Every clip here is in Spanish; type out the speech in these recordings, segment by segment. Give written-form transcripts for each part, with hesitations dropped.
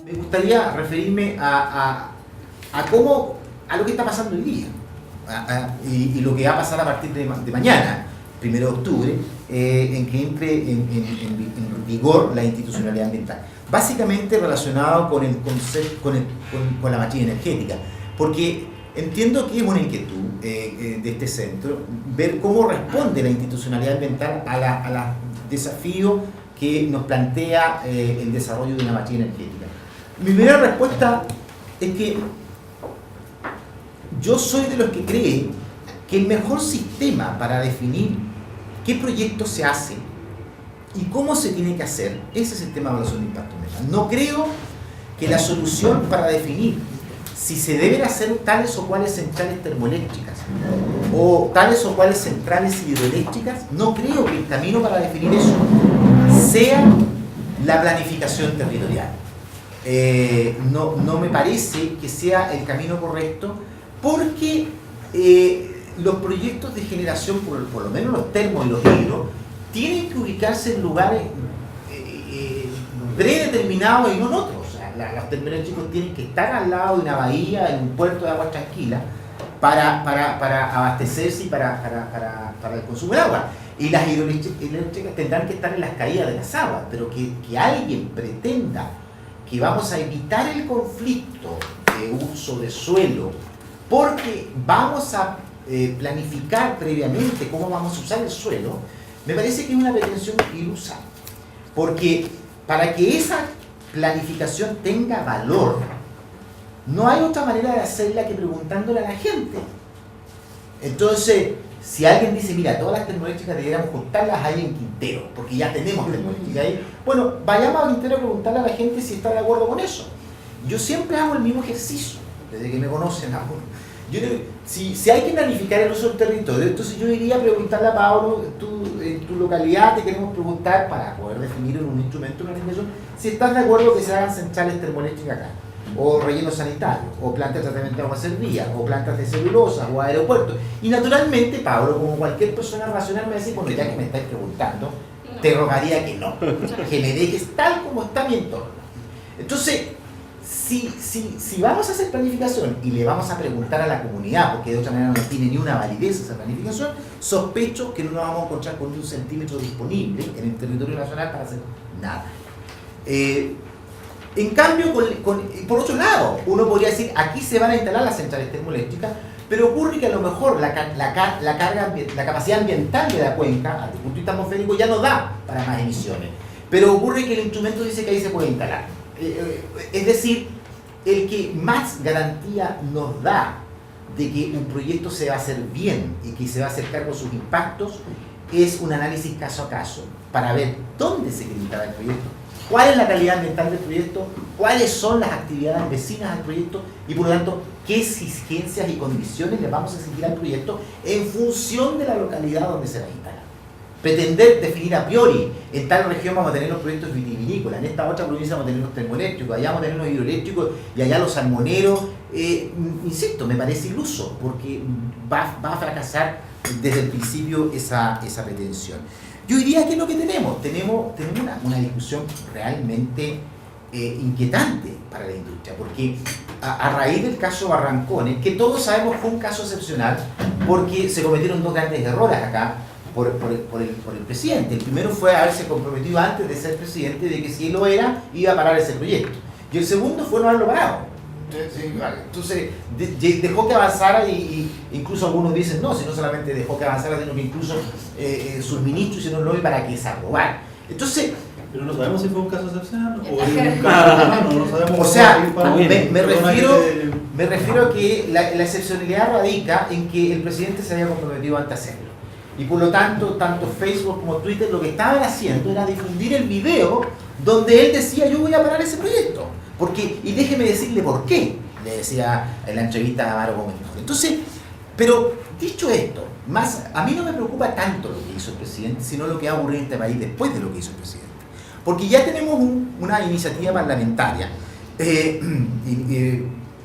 me gustaría referirme a lo que está pasando hoy día y lo que va a pasar a partir de mañana, 1 de octubre, en que entre en vigor la institucionalidad ambiental. Básicamente relacionado con el concepto, con la matriz energética, porque entiendo que es una inquietud de este centro ver cómo responde la institucionalidad ambiental a los desafíos que nos plantea el desarrollo de una matriz energética. Mi primera respuesta es que yo soy de los que cree que el mejor sistema para definir qué proyecto se hace y cómo se tiene que hacer es el sistema de evaluación de impacto ambiental. No creo que la solución para definir si se deben hacer tales o cuales centrales termoeléctricas o tales o cuales centrales hidroeléctricas, no creo que el camino para definir eso sea la planificación territorial. No me parece que sea el camino correcto, porque los proyectos de generación, por lo menos los termos y los hidros, tienen que ubicarse en lugares predeterminados y no en otros. O sea, los termoeléctricos tienen que estar al lado de una bahía, en un puerto de agua tranquila, para abastecerse y para el consumo de agua. Y las hidroeléctricas tendrán que estar en las caídas de las aguas, pero que alguien pretenda que vamos a evitar el conflicto de uso de suelo porque vamos a planificar previamente cómo vamos a usar el suelo, me parece que es una pretensión ilusa, porque para que esa planificación tenga valor, no hay otra manera de hacerla que preguntándole a la gente. Entonces, si alguien dice, mira, todas las termoeléctricas deberíamos juntarlas ahí en Quintero, porque ya tenemos termoeléctricas ahí, bueno, vayamos a Quintero a preguntarle a la gente si está de acuerdo con eso. Yo siempre hago el mismo ejercicio, desde que me conocen aún. Si hay que planificar el uso del territorio, entonces yo iría a preguntarle a Pablo, en tu localidad te queremos preguntar, para poder definir en un instrumento de planificación, si estás de acuerdo que se hagan centrales termoeléctricas acá, o rellenos sanitarios, o plantas de tratamiento de agua servida, o plantas de celulosa, o aeropuertos. Y naturalmente Pablo, como cualquier persona racional, me va a decir, bueno, ya que me estáis preguntando, te rogaría que no, que me dejes tal como está mi entorno. Entonces, si vamos a hacer planificación y le vamos a preguntar a la comunidad, porque de otra manera no tiene ni una validez esa planificación, sospecho que no nos vamos a encontrar con un centímetro disponible en el territorio nacional para hacer nada. En cambio, por otro lado, uno podría decir, aquí se van a instalar las centrales termoeléctricas, pero ocurre que a lo mejor la capacidad ambiental de la cuenca, desde el punto de vista atmosférico, ya no da para más emisiones. Pero ocurre que el instrumento dice que ahí se puede instalar. Es decir, el que más garantía nos da de que un proyecto se va a hacer bien y que se va a hacer cargo de sus impactos es un análisis caso a caso para ver dónde se quiere instalar el proyecto, cuál es la calidad ambiental del proyecto, cuáles son las actividades vecinas al proyecto y por lo tanto qué exigencias y condiciones le vamos a exigir al proyecto en función de la localidad donde se va a instalar. Pretender definir a priori, en tal región vamos a tener los proyectos vitivinícolas, en esta otra provincia vamos a tener los termoeléctricos, allá vamos a tener los hidroeléctricos y allá los salmoneros, insisto, me parece iluso, porque va a fracasar desde el principio esa pretensión. Yo diría que es lo que tenemos una discusión realmente inquietante para la industria, porque a raíz del caso Barrancones, que todos sabemos fue un caso excepcional, porque se cometieron dos grandes errores acá, por el presidente. El primero fue haberse comprometido antes de ser presidente de que si él lo era, iba a parar ese proyecto. Y el segundo fue no haberlo parado. Entonces dejó que avanzara y incluso algunos dicen, no, si no solamente dejó que avanzara, sino que incluso sus ministros hicieron lobby para que se aprobara. Entonces, pero no sabemos si fue un caso excepcional o un caso no sabemos. O sea, me refiero a que la excepcionalidad radica en que el presidente se había comprometido antes a hacerlo. Y por lo tanto, tanto Facebook como Twitter lo que estaban haciendo era difundir el video donde él decía, yo voy a parar ese proyecto. Porque, y déjeme decirle por qué, le decía en la entrevista a Amaro Gómez. Entonces, pero dicho esto, a mí no me preocupa tanto lo que hizo el presidente, sino lo que va a ocurrir en este país después de lo que hizo el presidente. Porque ya tenemos una iniciativa parlamentaria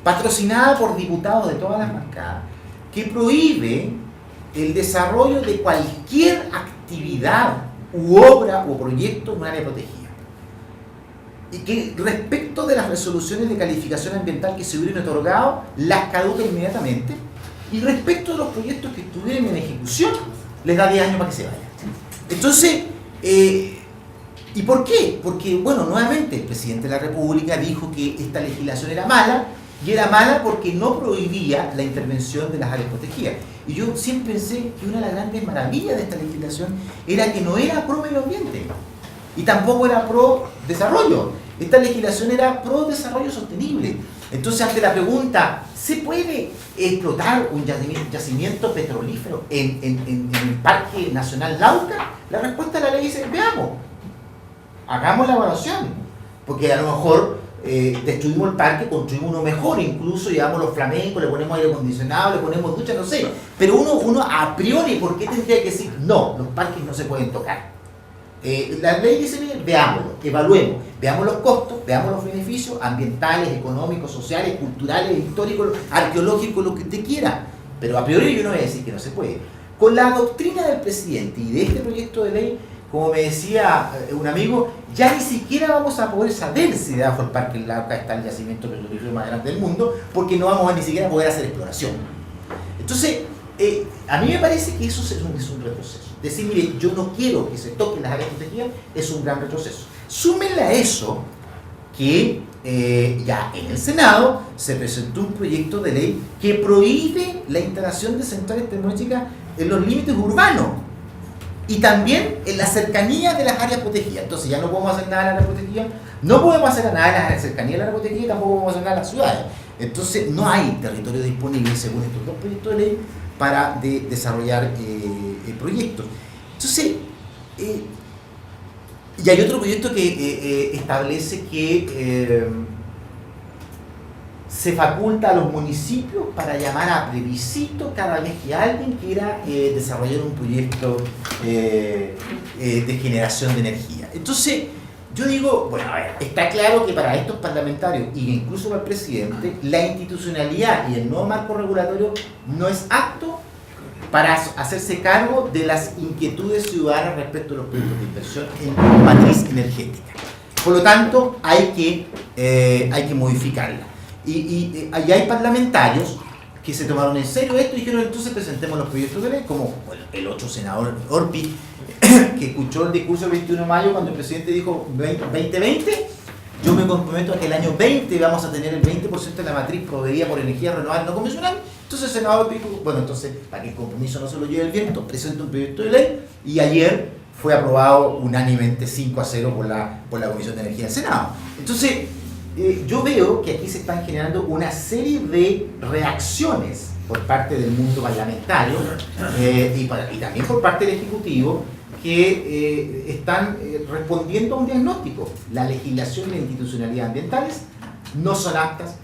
patrocinada por diputados de todas las bancadas que prohíbe el desarrollo de cualquier actividad u obra o proyecto en un área protegida. y que respecto de las resoluciones de calificación ambiental que se hubieran otorgado, las caduca inmediatamente, y respecto de los proyectos que estuvieran en ejecución, les da 10 años para que se vayan. Entonces, ¿y por qué? Porque, bueno, nuevamente el presidente de la República dijo que esta legislación era mala, y era mala porque no prohibía la intervención de las áreas protegidas. Y yo siempre pensé que una de las grandes maravillas de esta legislación era que no era pro medio ambiente, y tampoco era pro desarrollo. Esta legislación era pro desarrollo sostenible. Entonces, ante la pregunta, ¿se puede explotar un yacimiento petrolífero en el Parque Nacional Lauca? La respuesta de la ley dice, veamos, hagamos la evaluación, porque a lo mejor destruimos el parque, construimos uno mejor, incluso llevamos los flamencos, le ponemos aire acondicionado, le ponemos ducha, no sé, pero uno a priori, ¿por qué tendría que decir, no, los parques no se pueden tocar? La ley dice, veámoslo, evaluemos, veamos los costos, veamos los beneficios ambientales, económicos, sociales, culturales, históricos, arqueológicos, lo que usted quiera, pero a priori yo no voy a decir que no se puede. Con la doctrina del presidente y de este proyecto de ley, como me decía un amigo, ya ni siquiera vamos a poder saber si debajo del Parque Lauca está el yacimiento petrolífero más grande del mundo, porque no vamos a ni siquiera poder hacer exploración. Entonces, a mí me parece que eso es un retroceso. Decir, mire, yo no quiero que se toquen las áreas protegidas, es un gran retroceso. Súmenle a eso que ya en el Senado se presentó un proyecto de ley que prohíbe la instalación de centrales termoeléctricas en los límites urbanos y también en la cercanía de las áreas protegidas. Entonces ya no podemos hacer nada en las áreas protegidas, no podemos hacer nada en la cercanía de las áreas protegidas y tampoco podemos hacer nada en las ciudades. Entonces no hay territorio disponible, según estos dos proyectos de ley, para desarrollar proyectos. Entonces, y hay otro proyecto que establece que se faculta a los municipios para llamar a plebiscito cada vez que alguien quiera desarrollar un proyecto de generación de energía. Entonces, yo digo, bueno, a ver, está claro que para estos parlamentarios e incluso para el presidente, la institucionalidad y el nuevo marco regulatorio no es apto para hacerse cargo de las inquietudes ciudadanas respecto a los proyectos de inversión en matriz energética. Por lo tanto, hay que modificarla. Y hay parlamentarios que se tomaron en serio esto y dijeron, entonces presentemos los proyectos de ley, como el otro senador Orpi, que escuchó el discurso el 21 de mayo cuando el presidente dijo 2020, yo me comprometo a que el año 20 vamos a tener el 20% de la matriz proveída por energía renovable no convencional. Entonces el senador dijo, bueno, entonces para que el compromiso no se lo lleve el viento, presenta un proyecto de ley y ayer fue aprobado unánimemente 5-0 por la Comisión de Energía del Senado. Entonces, yo veo que aquí se están generando una serie de reacciones por parte del mundo parlamentario y también por parte del Ejecutivo que están respondiendo a un diagnóstico. La legislación y la institucionalidad ambientales no son aptas,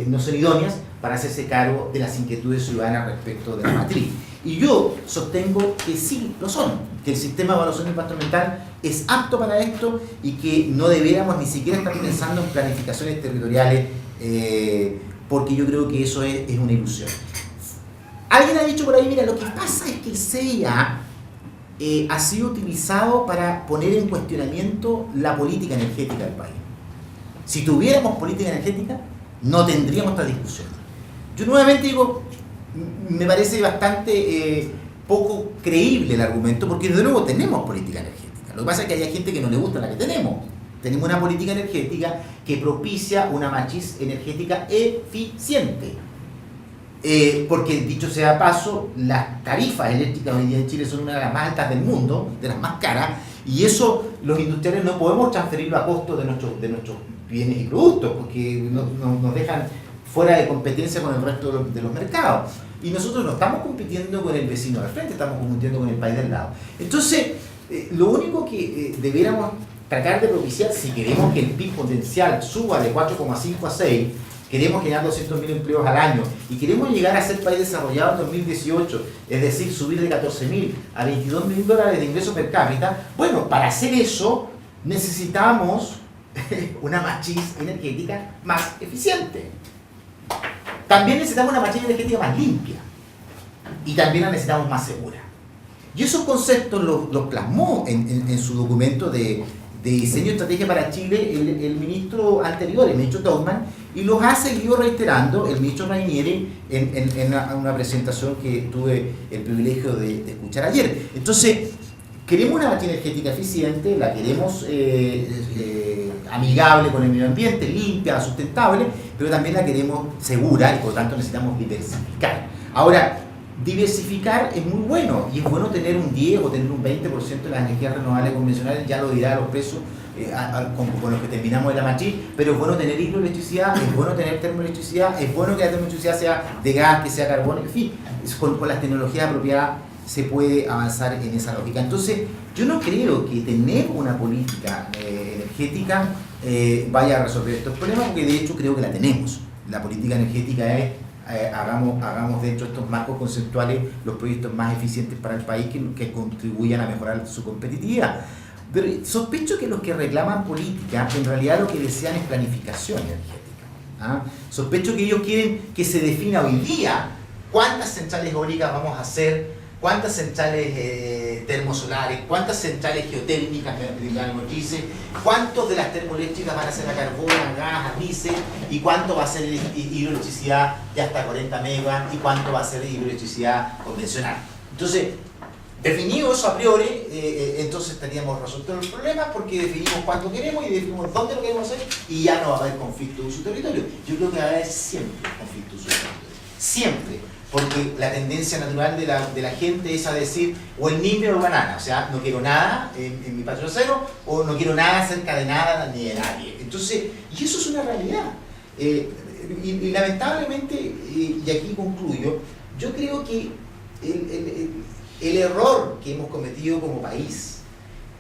no son idóneas para hacerse cargo de las inquietudes ciudadanas respecto de la matriz. Y yo sostengo que sí lo son, que el sistema de evaluación de impacto ambiental es apto para esto y que no deberíamos ni siquiera estar pensando en planificaciones territoriales porque yo creo que eso es una ilusión. Alguien ha dicho por ahí, mira, lo que pasa es que el CIA ha sido utilizado para poner en cuestionamiento la política energética del país. Si tuviéramos política energética, no tendríamos esta discusión. Yo nuevamente digo, me parece bastante poco creíble el argumento, porque de nuevo tenemos política energética. Lo que pasa es que hay gente que no le gusta la que tenemos. Tenemos una política energética que propicia una matriz energética eficiente. Porque, dicho sea de paso, las tarifas eléctricas hoy día en Chile son una de las más altas del mundo, de las más caras, y eso los industriales no podemos transferirlo a costo de nuestros bienes y productos, porque nos dejan fuera de competencia con el resto de los mercados. Y nosotros no estamos compitiendo con el vecino del frente, estamos compitiendo con el país del lado. Entonces, lo único que debiéramos tratar de propiciar, si queremos que el PIB potencial suba de 4,5 a 6, queremos generar 200.000 empleos al año y queremos llegar a ser país desarrollado en 2018, es decir, subir de 14.000 a $22.000 de ingreso per cápita, bueno, para hacer eso necesitamos una matriz energética más eficiente. También necesitamos una matriz energética más limpia y también la necesitamos más segura. Y esos conceptos los plasmó en su documento de de diseño de estrategia para Chile el ministro anterior, el ministro Tauman, y los ha seguido reiterando el ministro Rainieri en una presentación que tuve el privilegio de escuchar ayer. Entonces, queremos una matriz energética eficiente, la queremos amigable con el medio ambiente, limpia, sustentable, pero también la queremos segura y por lo tanto necesitamos diversificar. Ahora, diversificar es muy bueno y es bueno tener un 10 o tener un 20% de las energías renovables convencionales, ya lo dirá los precios con los que terminamos de la matriz, pero es bueno tener hidroelectricidad, es bueno tener termoelectricidad, es bueno que la termoelectricidad sea de gas, que sea carbón, en fin, con las tecnologías apropiadas se puede avanzar en esa lógica. Entonces, yo no creo que tener una política energética vaya a resolver estos problemas, porque de hecho creo que la tenemos. La política energética es hagamos dentro de estos marcos conceptuales los proyectos más eficientes para el país que contribuyan a mejorar su competitividad. Pero sospecho que los que reclaman política en realidad lo que desean es planificación energética. ¿Ah? Sospecho que ellos quieren que se defina hoy día cuántas centrales eólicas vamos a hacer, cuántas centrales termosolares, cuántas centrales geotérmicas, cuántos de las termoeléctricas van a ser a carbón, a gas, a diésel, y cuánto va a ser hidroelectricidad de hasta 40 megas, y cuánto va a ser hidroelectricidad convencional. Entonces, definido eso a priori, entonces estaríamos resuelto los problemas porque definimos cuánto queremos y definimos dónde lo queremos hacer y ya no va a haber conflicto de uso territorio. Yo creo que va a haber siempre conflicto de uso territorio. Siempre. Porque la tendencia natural de la gente es a decir o el nimbe o banana, o sea, no quiero nada en mi patio cero o no quiero nada cerca de nada ni de nadie. Entonces, y eso es una realidad. Y lamentablemente, y aquí concluyo, yo creo que el error que hemos cometido como país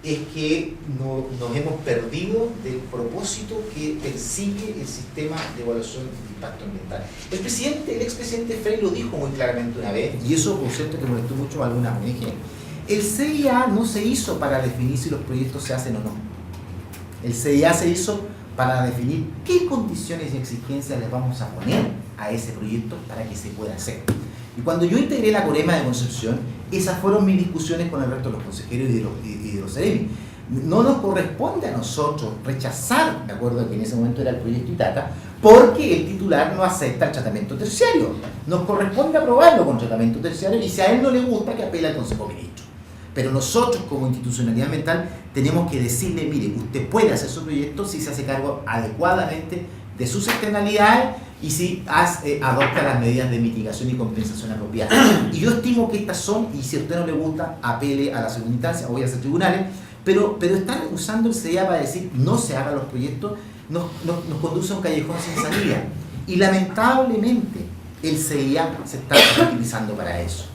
es que nos hemos perdido del propósito que persigue el sistema de evaluación de impacto ambiental. El expresidente Frey lo dijo muy claramente una vez, y eso por cierto que molestó mucho a algunas ONG. El CIA no se hizo para definir si los proyectos se hacen o no. El CIA se hizo para definir qué condiciones y exigencias les vamos a poner a ese proyecto para que se pueda hacer. Y cuando yo integré la Corema de Concepción, esas fueron mis discusiones con el resto de los consejeros y de los CEREMI. No nos corresponde a nosotros rechazar, de acuerdo a que en ese momento era el proyecto Itata, porque el titular no acepta el tratamiento terciario. Nos corresponde aprobarlo con tratamiento terciario y si a él no le gusta, que apele al Consejo de Ministros. Pero nosotros, como institucionalidad ambiental, tenemos que decirle, mire, usted puede hacer su proyecto si se hace cargo adecuadamente de sus externalidades y si adopta las medidas de mitigación y compensación apropiadas. Y yo estimo que estas son, y si a usted no le gusta, apele a la segunda instancia o vaya a hacer tribunales, pero estar usando el CIA para decir no se hagan los proyectos nos conduce a un callejón sin salida. Y lamentablemente el CIA se está utilizando para eso.